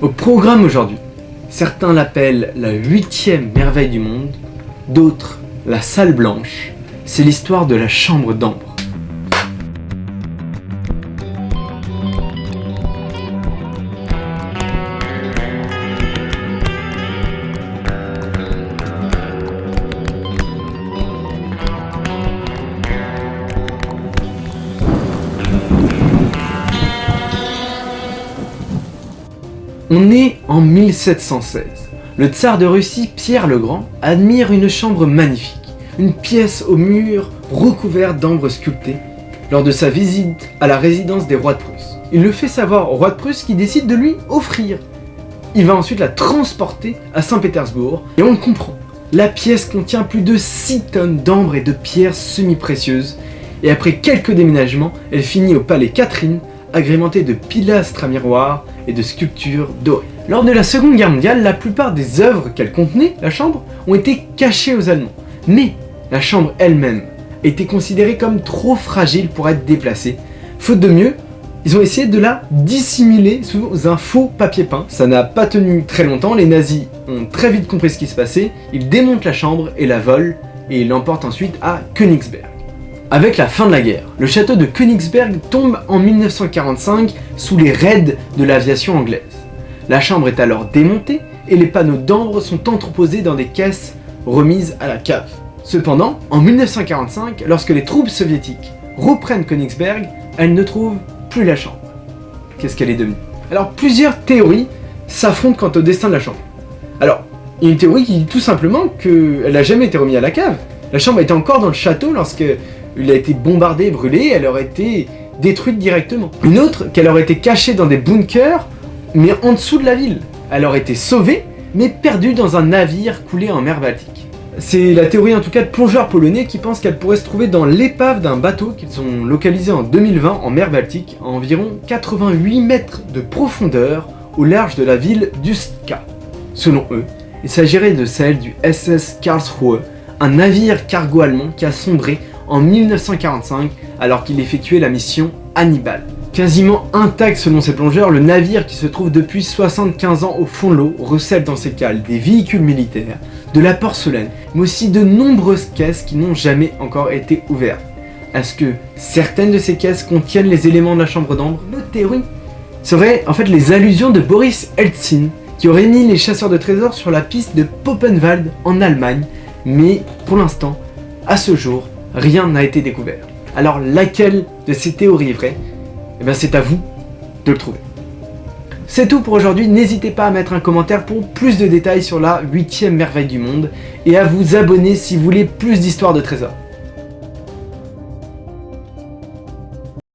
Au programme aujourd'hui, certains l'appellent la 8e merveille du monde, d'autres la salle blanche. C'est l'histoire de la chambre d'ambre. On est en 1716. Le tsar de Russie, Pierre le Grand, admire une chambre magnifique, une pièce au mur recouverte d'ambre sculptée, lors de sa visite à la résidence des rois de Prusse. Il le fait savoir au roi de Prusse qui décide de lui offrir. Il va ensuite la transporter à Saint-Pétersbourg, et on le comprend. La pièce contient plus de 6 tonnes d'ambre et de pierres semi-précieuses, et après quelques déménagements, elle finit au palais Catherine, agrémentée de pilastres à miroirs et de sculptures dorées. Lors de la Seconde Guerre mondiale, la plupart des œuvres qu'elle contenait, la chambre, ont été cachées aux Allemands. Mais la chambre elle-même était considérée comme trop fragile pour être déplacée. Faute de mieux, ils ont essayé de la dissimuler sous un faux papier peint. Ça n'a pas tenu très longtemps, les nazis ont très vite compris ce qui se passait, ils démontent la chambre et la volent, et ils l'emportent ensuite à Königsberg. Avec la fin de la guerre, le château de Königsberg tombe en 1945 sous les raids de l'aviation anglaise. La chambre est alors démontée et les panneaux d'ambre sont entreposés dans des caisses remises à la cave. Cependant, en 1945, lorsque les troupes soviétiques reprennent Königsberg, elles ne trouvent plus la chambre. Qu'est-ce qu'elle est devenue? Alors, plusieurs théories s'affrontent quant au destin de la chambre. Alors, il y a une théorie qui dit tout simplement qu'elle n'a jamais été remise à la cave. La chambre était encore dans le château lorsque il a été bombardé et brûlé, elle aurait été détruite directement. Une autre, qu'elle aurait été cachée dans des bunkers, mais en dessous de la ville. Elle aurait été sauvée, mais perdue dans un navire coulé en mer Baltique. C'est la théorie en tout cas de plongeurs polonais qui pensent qu'elle pourrait se trouver dans l'épave d'un bateau qu'ils ont localisé en 2020 en mer Baltique, à environ 88 mètres de profondeur au large de la ville d'Ustka. Selon eux, il s'agirait de celle du SS Karlsruhe, un navire cargo allemand qui a sombré en 1945 alors qu'il effectuait la mission Hannibal. Quasiment intact selon ces plongeurs, le navire qui se trouve depuis 75 ans au fond de l'eau recèle dans ses cales des véhicules militaires, de la porcelaine, mais aussi de nombreuses caisses qui n'ont jamais encore été ouvertes. Est-ce que certaines de ces caisses contiennent les éléments de la chambre d'ambre? Notre théorie serait en fait les allusions de Boris Eltsine, qui aurait mis les chasseurs de trésors sur la piste de Poppenwald en Allemagne, mais pour l'instant, à ce jour, rien n'a été découvert. Alors laquelle de ces théories est vraie? Eh bien c'est à vous de le trouver. C'est tout pour aujourd'hui, n'hésitez pas à mettre un commentaire pour plus de détails sur la 8e merveille du monde et à vous abonner si vous voulez plus d'histoires de trésors.